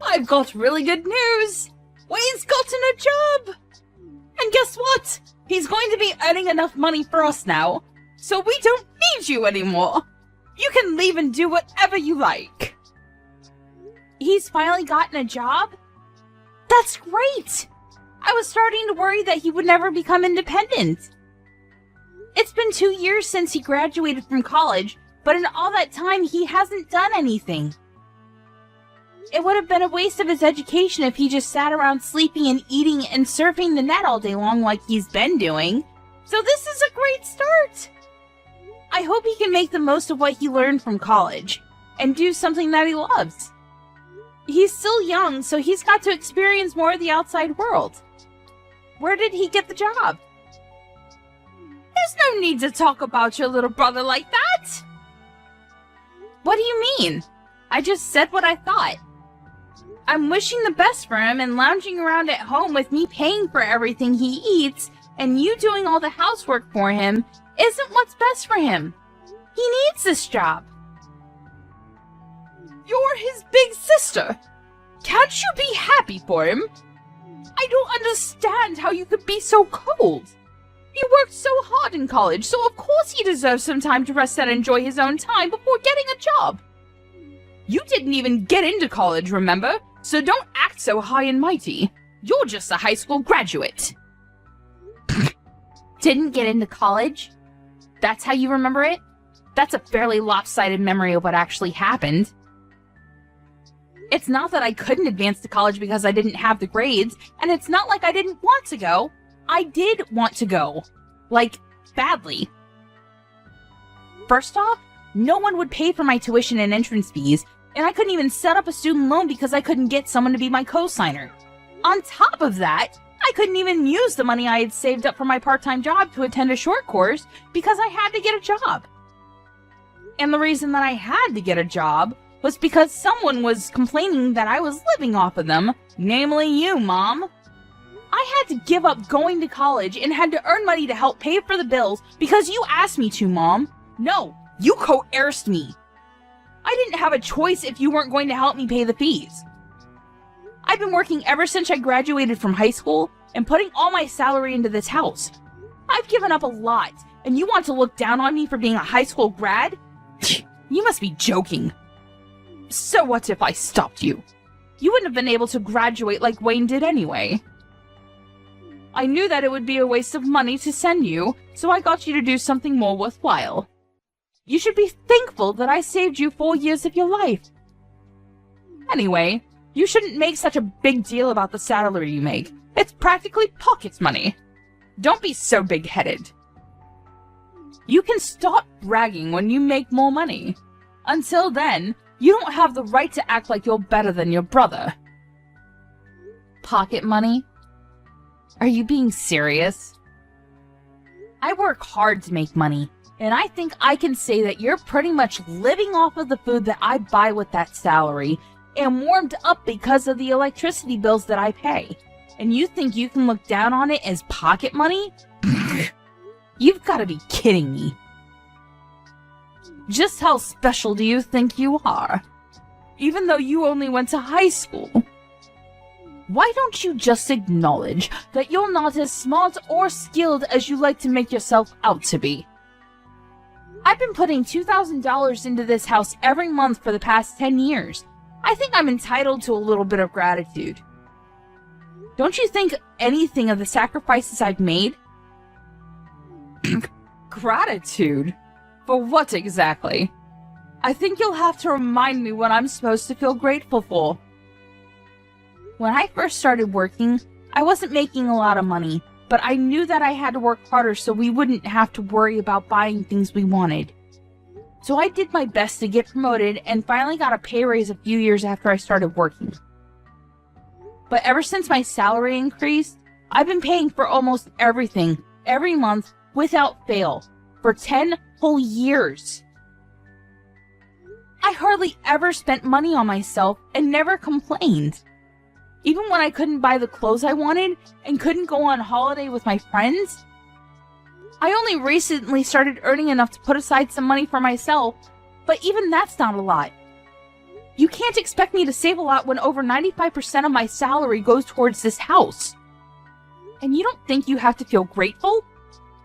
I've got really good news! Wayne's gotten a job! And guess what? He's going to be earning enough money for us now, so we don't need you anymore! You can leave and do whatever you like! He's finally gotten a job? That's great! I was starting to worry that he would never become independent. It's been 2 years since he graduated from college, but in all that time he hasn't done anything. It would have been a waste of his education if he just sat around sleeping and eating and surfing the net all day long like he's been doing. So this is a great start! I hope he can make the most of what he learned from college, and do something that he loves. He's still young, so he's got to experience more of the outside world. Where did he get the job? There's no need to talk about your little brother like that! What do you mean? I just said what I thought. I'm wishing the best for him, and lounging around at home with me paying for everything he eats and you doing all the housework for him isn't what's best for him. He needs this job. You're his big sister. Can't you be happy for him? I don't understand how you could be so cold. He worked so hard in college, so of course he deserves some time to rest and enjoy his own time before getting a job. You didn't even get into college, remember? So don't act so high and mighty. You're just a high school graduate. Didn't get into college? That's how you remember it? That's a fairly lopsided memory of what actually happened. It's not that I couldn't advance to college because I didn't have the grades, and it's not like I didn't want to go. I did want to go. Like, badly. First off, no one would pay for my tuition and entrance fees, and I couldn't even set up a student loan because I couldn't get someone to be my co-signer. On top of that, I couldn't even use the money I had saved up for my part-time job to attend a short course because I had to get a job. And the reason that I had to get a job was because someone was complaining that I was living off of them, namely you, Mom. I had to give up going to college and had to earn money to help pay for the bills because you asked me to, Mom. No, you coerced me. I didn't have a choice if you weren't going to help me pay the fees. I've been working ever since I graduated from high school and putting all my salary into this house. I've given up a lot, and you want to look down on me for being a high school grad? You must be joking. So what if I stopped you? You wouldn't have been able to graduate like Wayne did anyway. I knew that it would be a waste of money to send you, so I got you to do something more worthwhile. You should be thankful that I saved you 4 years of your life. Anyway, you shouldn't make such a big deal about the salary you make. It's practically pocket money. Don't be so big-headed. You can stop bragging when you make more money. Until then, you don't have the right to act like you're better than your brother. Pocket money? Are you being serious? I work hard to make money, and I think I can say that you're pretty much living off of the food that I buy with that salary and warmed up because of the electricity bills that I pay. And you think you can look down on it as pocket money? You've got to be kidding me. Just how special do you think you are? Even though you only went to high school. Why don't you just acknowledge that you're not as smart or skilled as you like to make yourself out to be? I've been putting $2,000 into this house every month for the past 10 years. I think I'm entitled to a little bit of gratitude. Don't you think anything of the sacrifices I've made? Gratitude? For what exactly? I think you'll have to remind me what I'm supposed to feel grateful for. When I first started working, I wasn't making a lot of money, but I knew that I had to work harder so we wouldn't have to worry about buying things we wanted. So I did my best to get promoted and finally got a pay raise a few years after I started working. But ever since my salary increased, I've been paying for almost everything, every month, without fail, for 10 whole years. I hardly ever spent money on myself and never complained. Even when I couldn't buy the clothes I wanted and couldn't go on holiday with my friends. I only recently started earning enough to put aside some money for myself, but even that's not a lot. You can't expect me to save a lot when over 95% of my salary goes towards this house. And you don't think you have to feel grateful?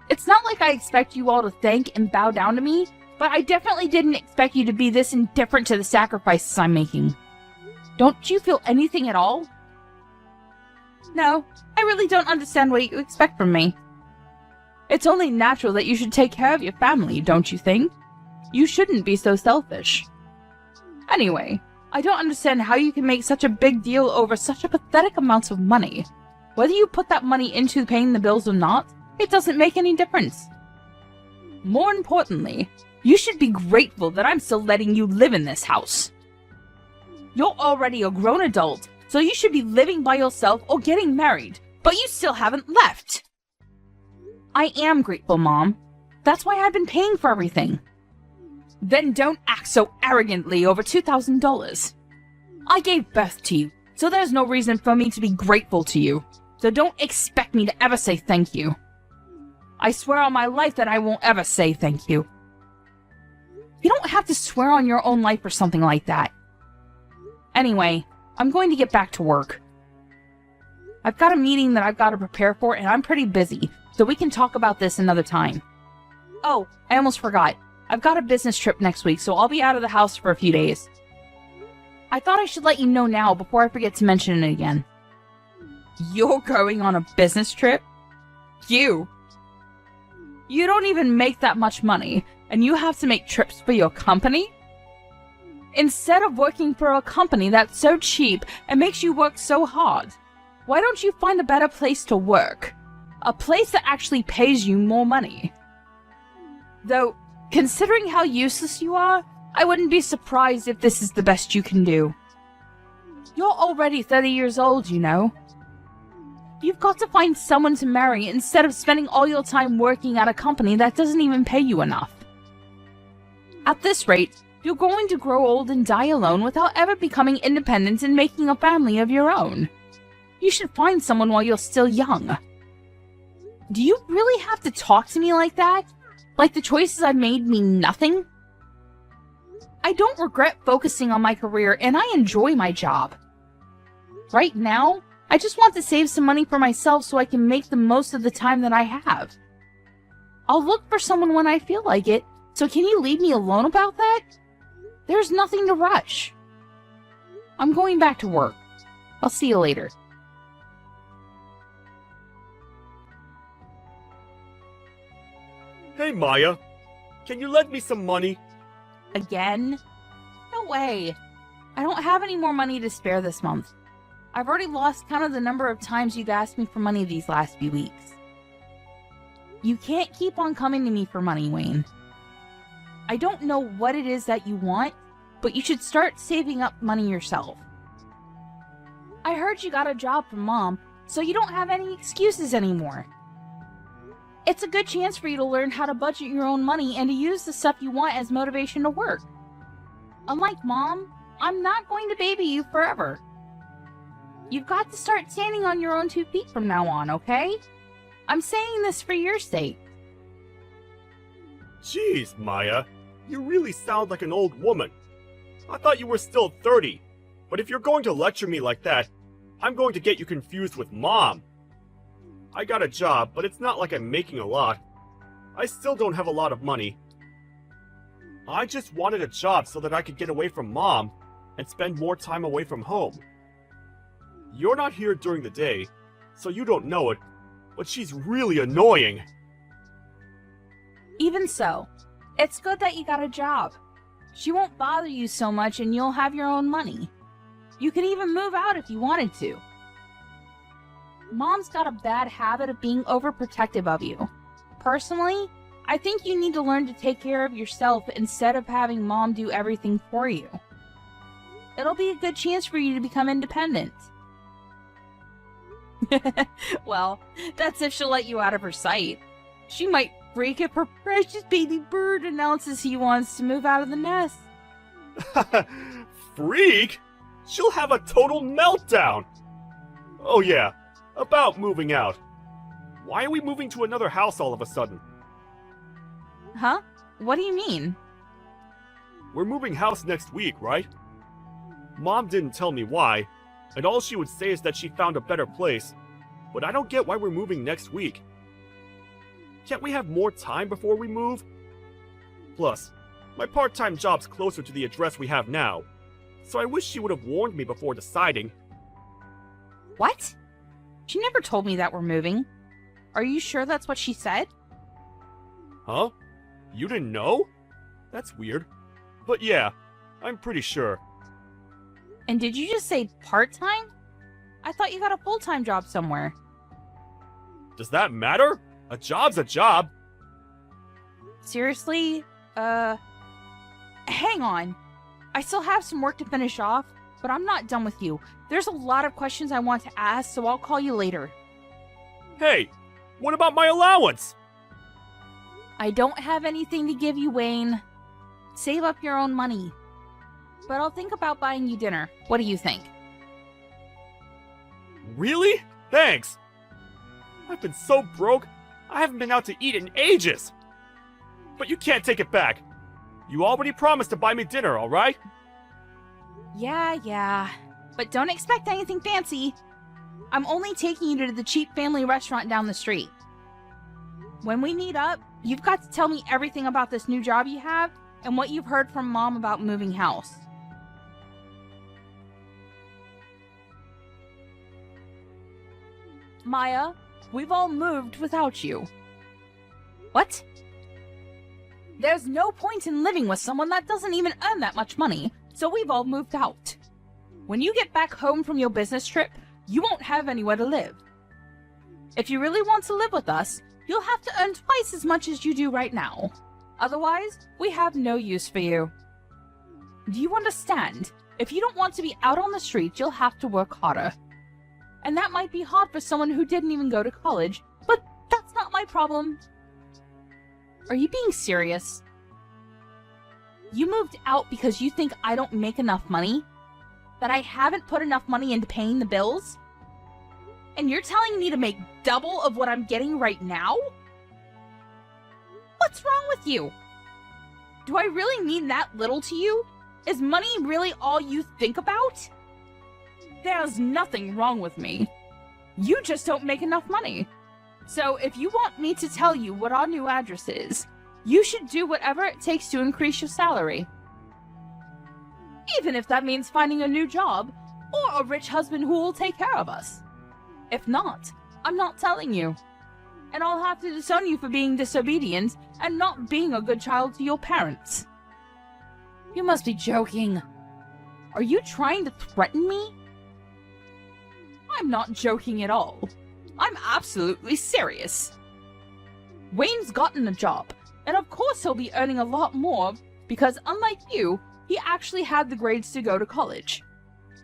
It's not like I expect you all to thank and bow down to me, but I definitely didn't expect you to be this indifferent to the sacrifices I'm making. Don't you feel anything at all? No, I really don't understand what you expect from me. It's only natural that you should take care of your family, don't you think? You shouldn't be so selfish. Anyway, I don't understand how you can make such a big deal over such a pathetic amount of money. Whether you put that money into paying the bills or not, it doesn't make any difference. More importantly, you should be grateful that I'm still letting you live in this house. You're already a grown adult, so you should be living by yourself or getting married, but you still haven't left. I am grateful, Mom. That's why I've been paying for everything. Then don't act so arrogantly over $2,000. I gave birth to you, so there's no reason for me to be grateful to you. So don't expect me to ever say thank you. I swear on my life that I won't ever say thank you. You don't have to swear on your own life or something like that. Anyway, I'm going to get back to work. I've got a meeting that I've got to prepare for, and I'm pretty busy, so we can talk about this another time. Oh, I almost forgot. I've got a business trip next week, so I'll be out of the house for a few days. I thought I should let you know now before I forget to mention it again. You're going on a business trip? You don't even make that much money, and you have to make trips for your company? Instead of working for a company that's so cheap and makes you work so hard, why don't you find a better place to work? A place that actually pays you more money. Though, considering how useless you are, I wouldn't be surprised if this is the best you can do. You're already 30 years old, you know. You've got to find someone to marry instead of spending all your time working at a company that doesn't even pay you enough. At this rate, you're going to grow old and die alone without ever becoming independent and making a family of your own. You should find someone while you're still young. Do you really have to talk to me like that? Like the choices I've made mean nothing? I don't regret focusing on my career, and I enjoy my job. Right now, I just want to save some money for myself so I can make the most of the time that I have. I'll look for someone when I feel like it, so can you leave me alone about that? There's nothing to rush. I'm going back to work. I'll see you later. Hey, Maya. Can you lend me some money? Again? No way. I don't have any more money to spare this month. I've already lost count of the number of times you've asked me for money these last few weeks. You can't keep on coming to me for money, Wayne. I don't know what it is that you want, but you should start saving up money yourself. I heard you got a job from Mom, so you don't have any excuses anymore. It's a good chance for you to learn how to budget your own money and to use the stuff you want as motivation to work. Unlike Mom, I'm not going to baby you forever. You've got to start standing on your own 2 feet from now on, okay? I'm saying this for your sake. Jeez, Maya. You really sound like an old woman. I thought you were still 30. But if you're going to lecture me like that, I'm going to get you confused with Mom. I got a job, but it's not like I'm making a lot. I still don't have a lot of money. I just wanted a job so that I could get away from Mom and spend more time away from home. You're not here during the day, so you don't know it, but she's really annoying. Even so, it's good that you got a job. She won't bother you so much and you'll have your own money. You can even move out if you wanted to. Mom's got a bad habit of being overprotective of you. Personally, I think you need to learn to take care of yourself instead of having Mom do everything for you. It'll be a good chance for you to become independent. Well, that's if she'll let you out of her sight. She might freak if her precious baby bird announces he wants to move out of the nest. Freak? She'll have a total meltdown! Oh yeah, about moving out. Why are we moving to another house all of a sudden? Huh? What do you mean? We're moving house next week, right? Mom didn't tell me why, and all she would say is that she found a better place. But I don't get why we're moving next week. Can't we have more time before we move? Plus, my part-time job's closer to the address we have now, so I wish she would have warned me before deciding. What? She never told me that we're moving. Are you sure that's what she said? Huh? You didn't know? That's weird. But yeah, I'm pretty sure. And did you just say part-time? I thought you got a full-time job somewhere. Does that matter? A job's a job. Seriously? Hang on. I still have some work to finish off, but I'm not done with you. There's a lot of questions I want to ask, so I'll call you later. Hey, what about my allowance? I don't have anything to give you, Wayne. Save up your own money. But I'll think about buying you dinner. What do you think? Really? Thanks. I've been so broke, I haven't been out to eat in ages. But you can't take it back. You already promised to buy me dinner, alright? Yeah. But don't expect anything fancy. I'm only taking you to the cheap family restaurant down the street. When we meet up, you've got to tell me everything about this new job you have and what you've heard from Mom about moving house. Maya, we've all moved without you. What? There's no point in living with someone that doesn't even earn that much money, so we've all moved out. When you get back home from your business trip, you won't have anywhere to live. If you really want to live with us, you'll have to earn twice as much as you do right now. Otherwise, we have no use for you. Do you understand? If you don't want to be out on the street, you'll have to work harder. And that might be hard for someone who didn't even go to college, but that's not my problem. Are you being serious? You moved out because you think I don't make enough money? That I haven't put enough money into paying the bills? And you're telling me to make double of what I'm getting right now? What's wrong with you? Do I really mean that little to you? Is money really all you think about? There's nothing wrong with me. You just don't make enough money. So if you want me to tell you what our new address is, you should do whatever it takes to increase your salary. Even if that means finding a new job, or a rich husband who will take care of us. If not, I'm not telling you. And I'll have to disown you for being disobedient and not being a good child to your parents. You must be joking. Are you trying to threaten me? I'm not joking at all. I'm absolutely serious. Wayne's gotten a job, and of course he'll be earning a lot more because unlike you, he actually had the grades to go to college.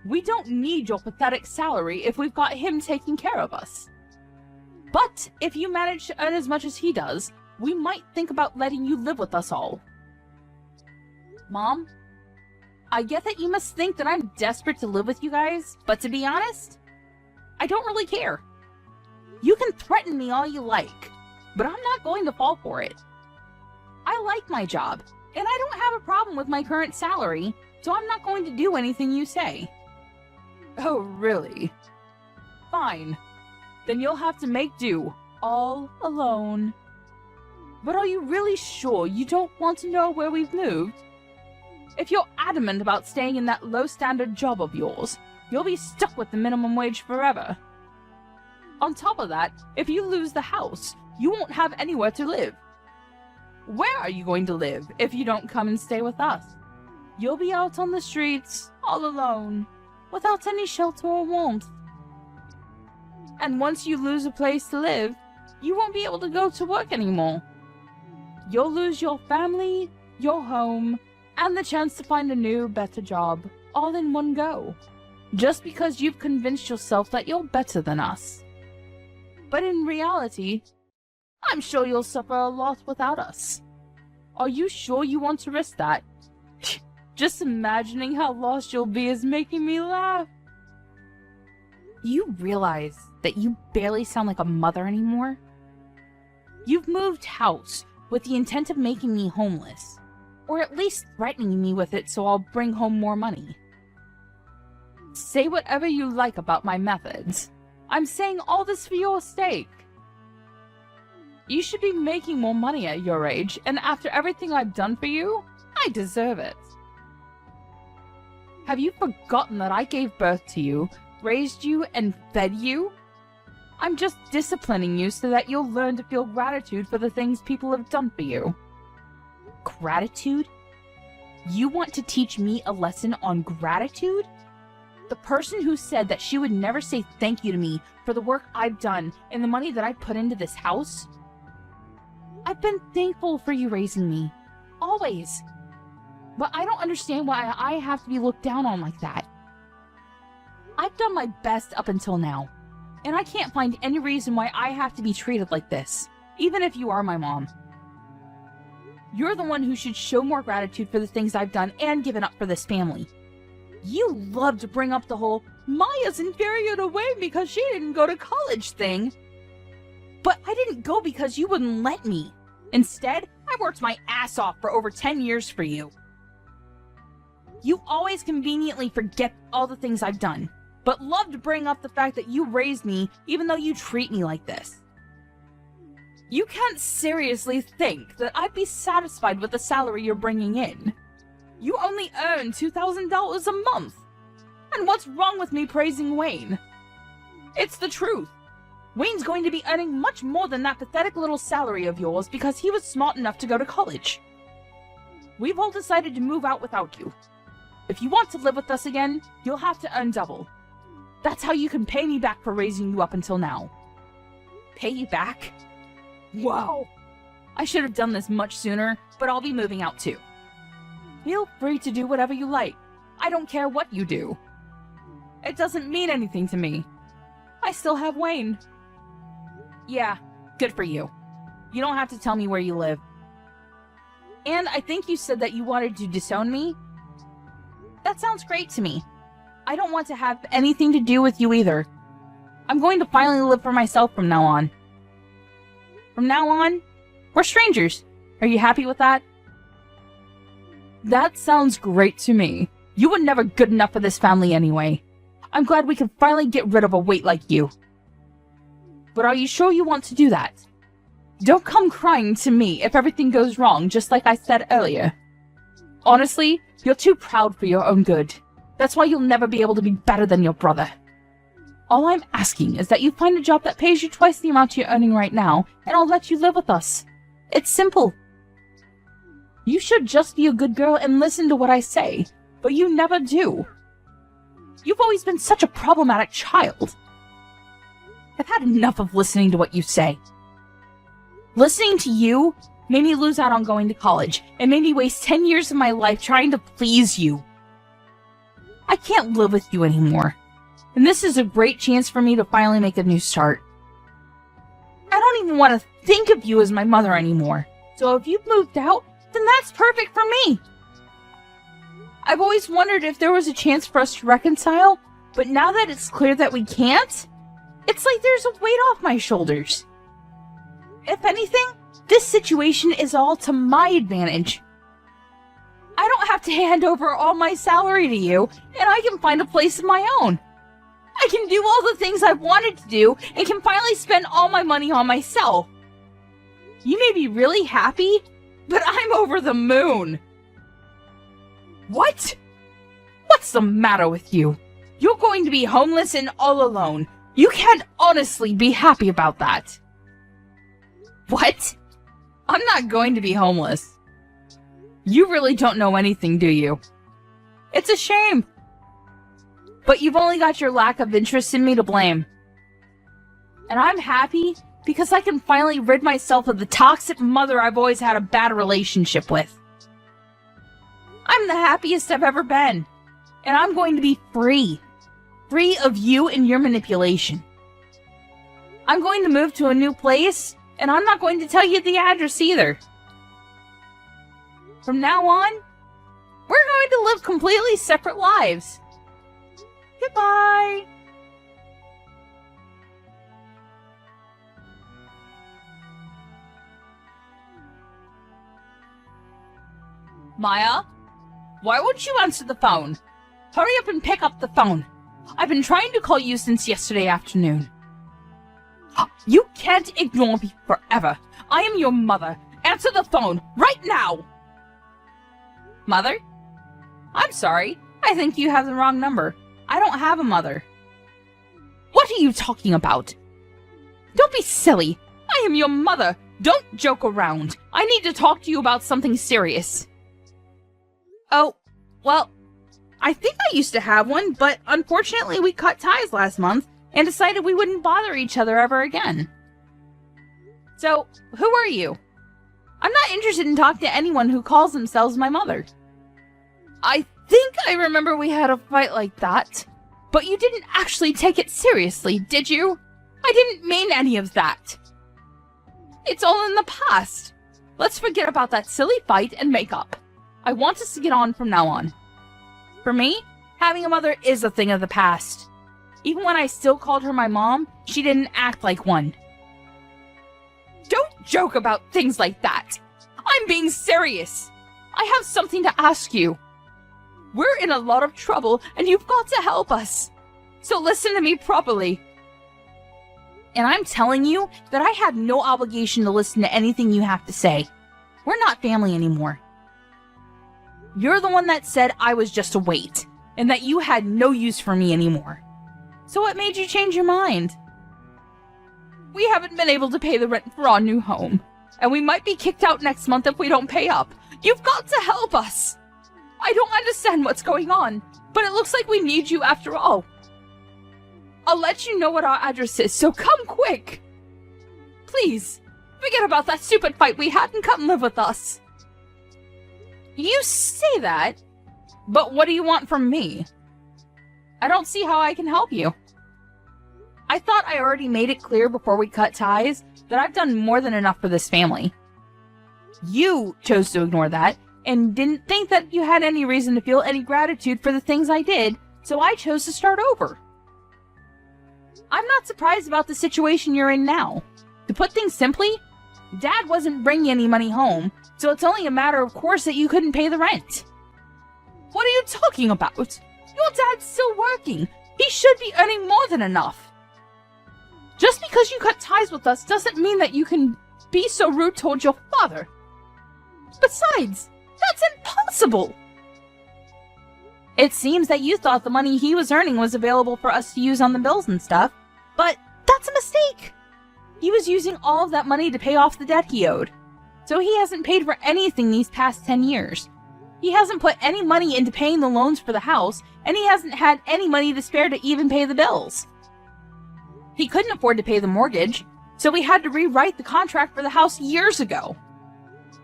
We don't need your pathetic salary if we've got him taking care of us. But if you manage to earn as much as he does, we might think about letting you live with us all. Mom, I get that you must think that I'm desperate to live with you guys, but to be honest, I don't really care. You can threaten me all you like, but I'm not going to fall for it. I like my job, and I don't have a problem with my current salary, so I'm not going to do anything you say. Oh, really? Fine. Then you'll have to make do, all alone. But are you really sure you don't want to know where we've moved? If you're adamant about staying in that low-standard job of yours, you'll be stuck with the minimum wage forever. On top of that, if you lose the house, you won't have anywhere to live. Where are you going to live if you don't come and stay with us? You'll be out on the streets, all alone, without any shelter or warmth. And once you lose a place to live, you won't be able to go to work anymore. You'll lose your family, your home, and the chance to find a new, better job, all in one go. Just because you've convinced yourself that you're better than us. But in reality, I'm sure you'll suffer a lot without us. Are you sure you want to risk that? Just imagining how lost you'll be is making me laugh. You realize that you barely sound like a mother anymore? You've moved house with the intent of making me homeless, or at least threatening me with it so I'll bring home more money. Say whatever you like about my methods. I'm saying all this for your sake. You should be making more money at your age, and after everything I've done for you, I deserve it. Have you forgotten that I gave birth to you, raised you, and fed you? I'm just disciplining you so that you'll learn to feel gratitude for the things people have done for you. Gratitude? You want to teach me a lesson on gratitude? The person who said that she would never say thank you to me for the work I've done and the money that I put into this house? I've been thankful for you raising me. Always. But I don't understand why I have to be looked down on like that. I've done my best up until now, and I can't find any reason why I have to be treated like this, even if you are my mom. You're the one who should show more gratitude for the things I've done and given up for this family. You love to bring up the whole Maya's inferior to Wayne because she didn't go to college thing. But I didn't go because you wouldn't let me. Instead, I worked my ass off for over 10 years for you. You always conveniently forget all the things I've done, but love to bring up the fact that you raised me even though you treat me like this. You can't seriously think that I'd be satisfied with the salary you're bringing in. You only earn $2,000 a month. And what's wrong with me praising Wayne? It's the truth. Wayne's going to be earning much more than that pathetic little salary of yours because he was smart enough to go to college. We've all decided to move out without you. If you want to live with us again, you'll have to earn double. That's how you can pay me back for raising you up until now. Pay you back? Wow. I should have done this much sooner, but I'll be moving out too. Feel free to do whatever you like. I don't care what you do. It doesn't mean anything to me. I still have Wayne. Yeah, good for you. You don't have to tell me where you live. And I think you said that you wanted to disown me? That sounds great to me. I don't want to have anything to do with you either. I'm going to finally live for myself from now on. From now on, we're strangers. Are you happy with that? That sounds great to me. You were never good enough for this family anyway. I'm glad we can finally get rid of a weight like you. But are you sure you want to do that? Don't come crying to me if everything goes wrong, just like I said earlier. Honestly, you're too proud for your own good. That's why you'll never be able to be better than your brother. All I'm asking is that you find a job that pays you twice the amount you're earning right now, and I'll let you live with us. It's simple. You should just be a good girl and listen to what I say, but you never do. You've always been such a problematic child. I've had enough of listening to what you say. Listening to you made me lose out on going to college and made me waste 10 years of my life trying to please you. I can't live with you anymore, and this is a great chance for me to finally make a new start. I don't even want to think of you as my mother anymore, so if you've moved out, then that's perfect for me. I've always wondered if there was a chance for us to reconcile, but now that it's clear that we can't, it's like there's a weight off my shoulders. If anything, this situation is all to my advantage. I don't have to hand over all my salary to you, and I can find a place of my own. I can do all the things I've wanted to do, and can finally spend all my money on myself. You may be really happy, but I'm over the moon. What? What's the matter with you? You're going to be homeless and all alone. You can't honestly be happy about that. What? I'm not going to be homeless. You really don't know anything, do you? It's a shame. But you've only got your lack of interest in me to blame. And I'm happy because I can finally rid myself of the toxic mother I've always had a bad relationship with. I'm the happiest I've ever been. And I'm going to be free. Free of you and your manipulation. I'm going to move to a new place, and I'm not going to tell you the address either. From now on, we're going to live completely separate lives. Goodbye! Maya? Why won't you answer the phone? Hurry up and pick up the phone. I've been trying to call you since yesterday afternoon. You can't ignore me forever. I am your mother. Answer the phone right now! Mother? I'm sorry. I think you have the wrong number. I don't have a mother. What are you talking about? Don't be silly. I am your mother. Don't joke around. I need to talk to you about something serious. Oh, well, I think I used to have one, but unfortunately we cut ties last month and decided we wouldn't bother each other ever again. So, who are you? I'm not interested in talking to anyone who calls themselves my mother. I think I remember we had a fight like that, but you didn't actually take it seriously, did you? I didn't mean any of that. It's all in the past. Let's forget about that silly fight and make up. I want us to get on from now on. For me, having a mother is a thing of the past. Even when I still called her my mom, she didn't act like one. Don't joke about things like that. I'm being serious. I have something to ask you. We're in a lot of trouble, and you've got to help us. So listen to me properly. And I'm telling you that I have no obligation to listen to anything you have to say. We're not family anymore. You're the one that said I was just a weight, and that you had no use for me anymore. So what made you change your mind? We haven't been able to pay the rent for our new home, and we might be kicked out next month if we don't pay up. You've got to help us! I don't understand what's going on, but it looks like we need you after all. I'll let you know what our address is, so come quick! Please, forget about that stupid fight we had and come live with us. You say that, but what do you want from me? I don't see how I can help you. I thought I already made it clear before we cut ties that I've done more than enough for this family. You chose to ignore that and didn't think that you had any reason to feel any gratitude for the things I did, so I chose to start over. I'm not surprised about the situation you're in now. To put things simply, Dad wasn't bringing any money home, so it's only a matter of course that you couldn't pay the rent. What are you talking about? Your dad's still working. He should be earning more than enough. Just because you cut ties with us doesn't mean that you can be so rude towards your father. Besides, that's impossible. It seems that you thought the money he was earning was available for us to use on the bills and stuff, but that's a mistake. He was using all of that money to pay off the debt he owed, so he hasn't paid for anything these past 10 years. He hasn't put any money into paying the loans for the house, and he hasn't had any money to spare to even pay the bills. He couldn't afford to pay the mortgage, so we had to rewrite the contract for the house years ago.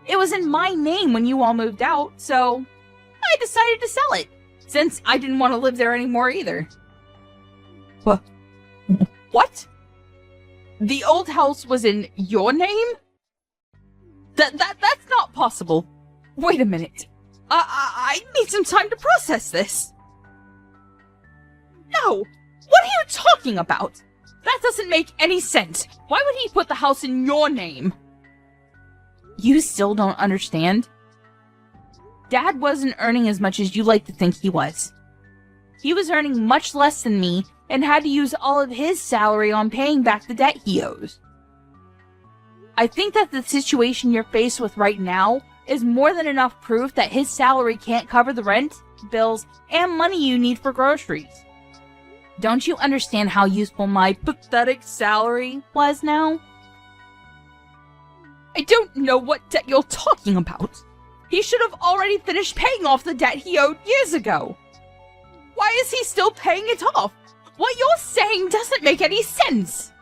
It was in my name when you all moved out, so I decided to sell it, since I didn't want to live there anymore either. What? The old house was in your name? That's not possible. Wait a minute. I need some time to process this. No! What are you talking about? That doesn't make any sense. Why would he put the house in your name? You still don't understand? Dad wasn't earning as much as you like to think he was. He was earning much less than me and had to use all of his salary on paying back the debt he owes. I think that the situation you're faced with right now is more than enough proof that his salary can't cover the rent, bills, and money you need for groceries. Don't you understand how useful my pathetic salary was now? I don't know what debt you're talking about. He should have already finished paying off the debt he owed years ago. Why is he still paying it off? What you're saying doesn't make any sense.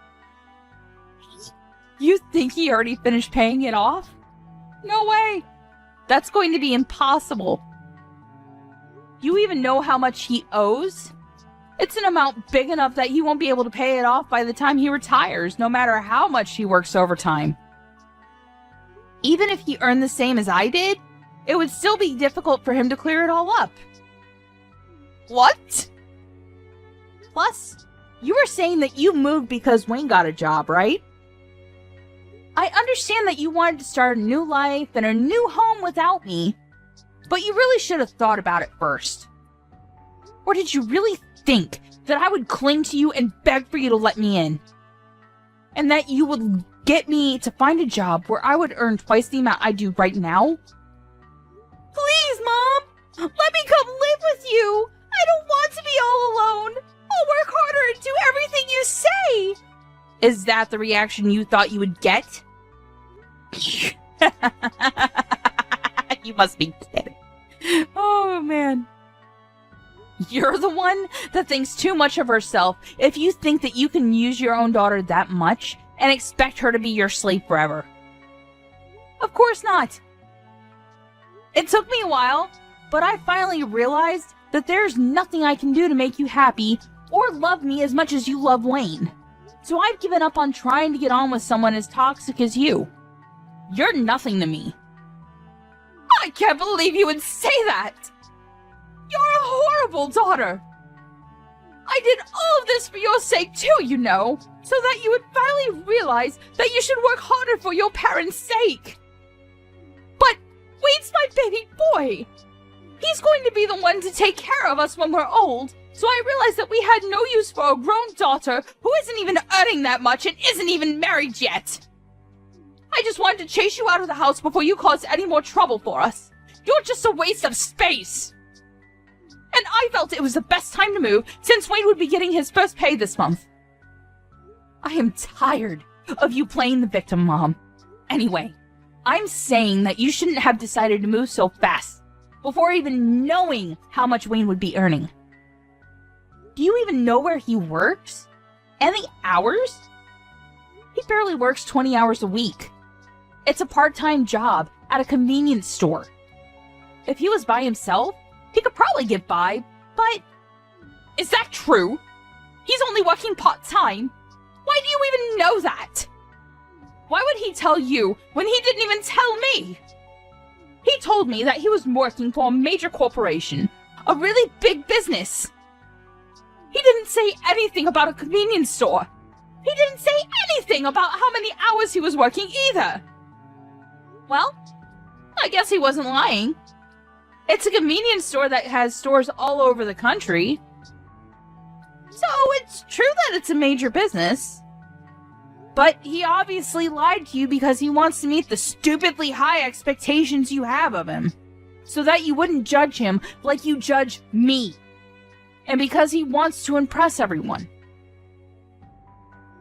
You think he already finished paying it off? No way. That's going to be impossible. You even know how much he owes? It's an amount big enough that he won't be able to pay it off by the time he retires, no matter how much he works overtime. Even if he earned the same as I did, it would still be difficult for him to clear it all up. What? Plus, you were saying that you moved because Wayne got a job, right? I understand that you wanted to start a new life and a new home without me, but you really should have thought about it first. Or did you really think that I would cling to you and beg for you to let me in. And that you would get me to find a job where I would earn twice the amount I do right now? Please, Mom! Let me come live with you! I don't want to be all alone! I'll work harder and do everything you say! Is that the reaction you thought you would get? You must be kidding. Oh, man. You're the one that thinks too much of herself if you think that you can use your own daughter that much and expect her to be your slave forever. Of course not. It took me a while, but I finally realized that there's nothing I can do to make you happy or love me as much as you love Wayne. So I've given up on trying to get on with someone as toxic as you. You're nothing to me. I can't believe you would say that! You're a horrible daughter! I did all of this for your sake too, you know, so that you would finally realize that you should work harder for your parents' sake. But Wayne's my baby boy! He's going to be the one to take care of us when we're old, so I realized that we had no use for a grown daughter who isn't even earning that much and isn't even married yet. I just wanted to chase you out of the house before you caused any more trouble for us. You're just a waste of space. And I felt it was the best time to move since Wayne would be getting his first pay this month. I am tired of you playing the victim, Mom. Anyway, I'm saying that you shouldn't have decided to move so fast before even knowing how much Wayne would be earning. Do you even know where he works? And the hours? He barely works 20 hours a week. It's a part-time job at a convenience store. If he was by himself, he could probably get by, but... Is that true? He's only working part-time. Why do you even know that? Why would he tell you when he didn't even tell me? He told me that he was working for a major corporation, a really big business. He didn't say anything about a convenience store. He didn't say anything about how many hours he was working either. Well, I guess he wasn't lying. It's a convenience store that has stores all over the country. So it's true that it's a major business. But he obviously lied to you because he wants to meet the stupidly high expectations you have of him. So that you wouldn't judge him like you judge me. And because he wants to impress everyone.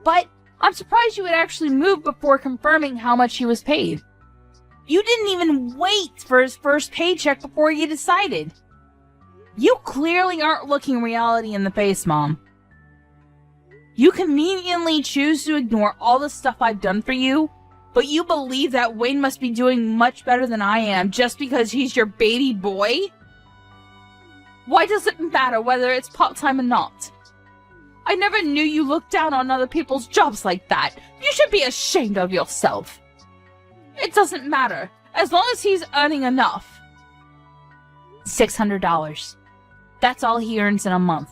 But I'm surprised you would actually move before confirming how much he was paid. You didn't even wait for his first paycheck before you decided. You clearly aren't looking reality in the face, Mom. You conveniently choose to ignore all the stuff I've done for you, but you believe that Wayne must be doing much better than I am just because he's your baby boy? Why does it matter whether it's part-time or not? I never knew you looked down on other people's jobs like that. You should be ashamed of yourself. It doesn't matter, as long as he's earning enough. $600. That's all he earns in a month.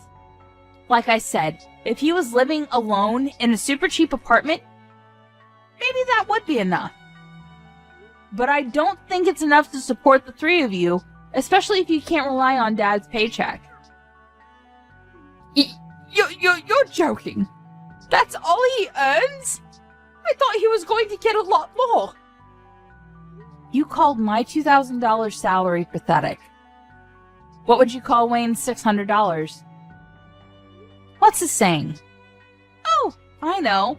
Like I said, if he was living alone in a super cheap apartment, maybe that would be enough. But I don't think it's enough to support the three of you, especially if you can't rely on Dad's paycheck. You're joking. That's all he earns? I thought he was going to get a lot more. You called my $2,000 salary pathetic. What would you call Wayne's $600? What's the saying? Oh, I know.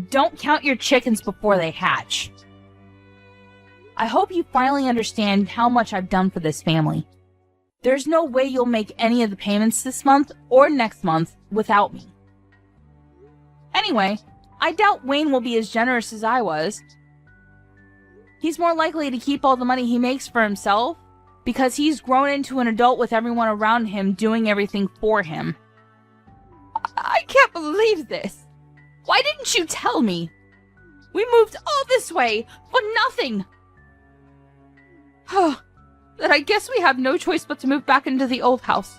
Don't count your chickens before they hatch. I hope you finally understand how much I've done for this family. There's no way you'll make any of the payments this month or next month without me. Anyway, I doubt Wayne will be as generous as I was. He's more likely to keep all the money he makes for himself because he's grown into an adult with everyone around him doing everything for him. I can't believe this. Why didn't you tell me? We moved all this way for nothing. Then I guess we have no choice but to move back into the old house.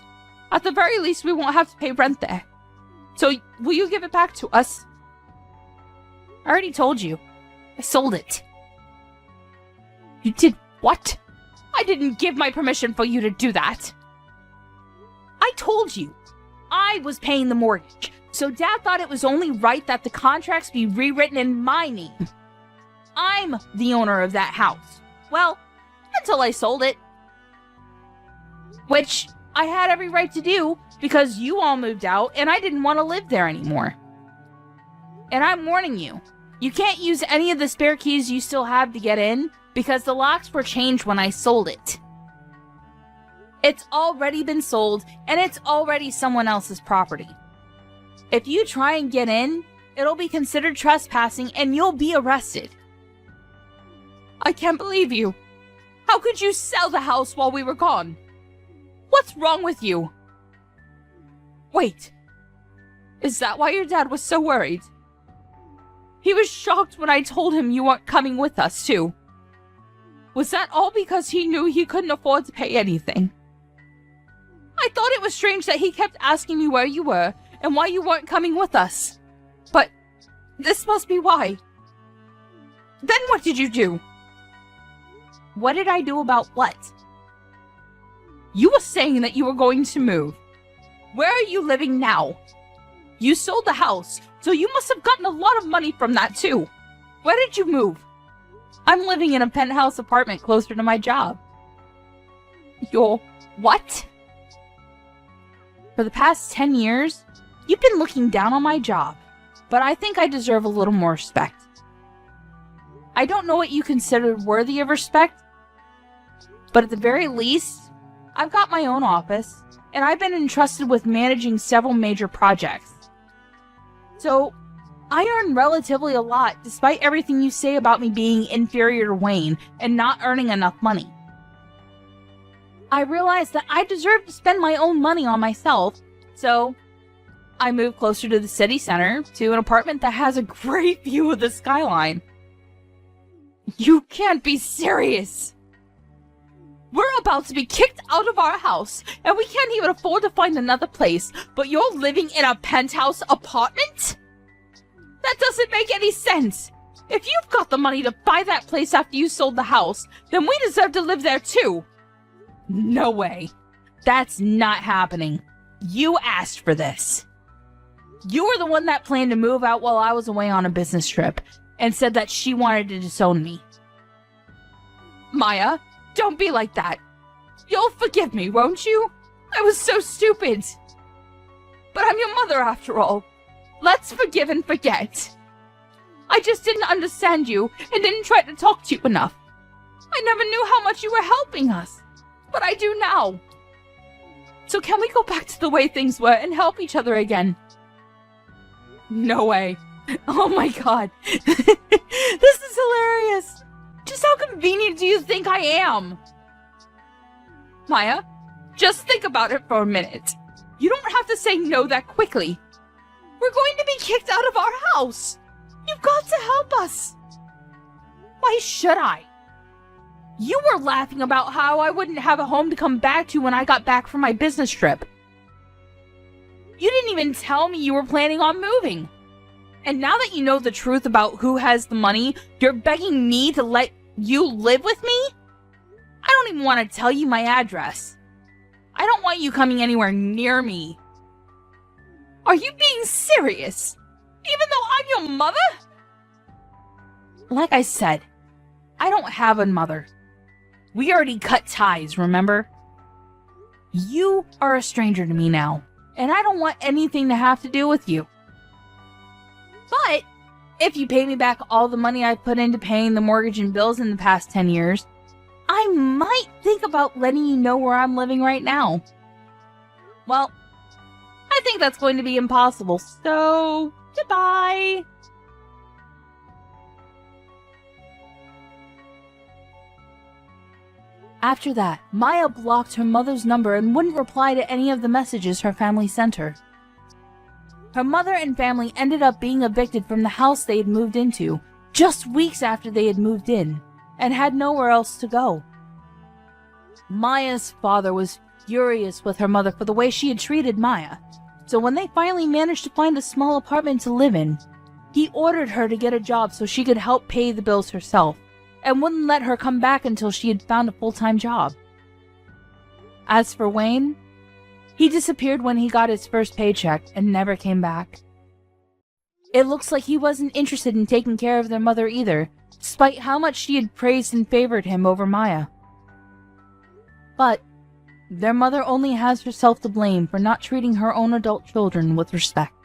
At the very least, we won't have to pay rent there. So, will you give it back to us? I already told you. I sold it. You did what? I didn't give my permission for you to do that. I told you. I was paying the mortgage, so Dad thought it was only right that the contracts be rewritten in my name. I'm the owner of that house. Well, until I sold it. Which I had every right to do because you all moved out and I didn't want to live there anymore. And I'm warning you, you can't use any of the spare keys you still have to get in because the locks were changed when I sold it. It's already been sold and it's already someone else's property. If you try and get in, it'll be considered trespassing and you'll be arrested. I can't believe you. How could you sell the house while we were gone? What's wrong with you? Wait. Is that why your dad was so worried? He was shocked when I told him you weren't coming with us, too. Was that all because he knew he couldn't afford to pay anything? I thought it was strange that he kept asking me where you were and why you weren't coming with us. But this must be why. Then what did you do? What did I do about what? You were saying that you were going to move. Where are you living now? You sold the house, so you must have gotten a lot of money from that too. Where did you move? I'm living in a penthouse apartment closer to my job. Your what? For the past 10 years, you've been looking down on my job, but I think I deserve a little more respect. I don't know what you consider worthy of respect, but at the very least, I've got my own office, and I've been entrusted with managing several major projects. So, I earn relatively a lot despite everything you say about me being inferior to Wayne and not earning enough money. I realized that I deserve to spend my own money on myself, so I moved closer to the city center to an apartment that has a great view of the skyline. You can't be serious! We're about to be kicked out of our house, and we can't even afford to find another place, but you're living in a penthouse apartment? That doesn't make any sense! If you've got the money to buy that place after you sold the house, then we deserve to live there too! No way. That's not happening. You asked for this. You were the one that planned to move out while I was away on a business trip, and said that she wanted to disown me. Maya, don't be like that. You'll forgive me, won't you? I was so stupid. But I'm your mother after all. Let's forgive and forget. I just didn't understand you and didn't try to talk to you enough. I never knew how much you were helping us, but I do now. So can we go back to the way things were and help each other again? No way. Oh my god. This is hilarious. Just how convenient do you think I am? Maya, just think about it for a minute. You don't have to say no that quickly. We're going to be kicked out of our house. You've got to help us. Why should I? You were laughing about how I wouldn't have a home to come back to when I got back from my business trip. You didn't even tell me you were planning on moving. And now that you know the truth about who has the money, you're begging me to let you live with me? I don't even want to tell you my address. I don't want you coming anywhere near me. Are you being serious? Even though I'm your mother? Like I said, I don't have a mother. We already cut ties, remember? You are a stranger to me now, and I don't want anything to have to do with you. But if you pay me back all the money I've put into paying the mortgage and bills in the past 10 years, I might think about letting you know where I'm living right now. Well, I think that's going to be impossible, so goodbye. After that, Maya blocked her mother's number and wouldn't reply to any of the messages her family sent her. Her mother and family ended up being evicted from the house they had moved into just weeks after they had moved in, and had nowhere else to go. Maya's father was furious with her mother for the way she had treated Maya, so when they finally managed to find a small apartment to live in, he ordered her to get a job so she could help pay the bills herself, and wouldn't let her come back until she had found a full-time job. As for Wayne, He disappeared when he got his first paycheck and never came back. It looks like he wasn't interested in taking care of their mother either, despite how much she had praised and favored him over Maya. But their mother only has herself to blame for not treating her own adult children with respect.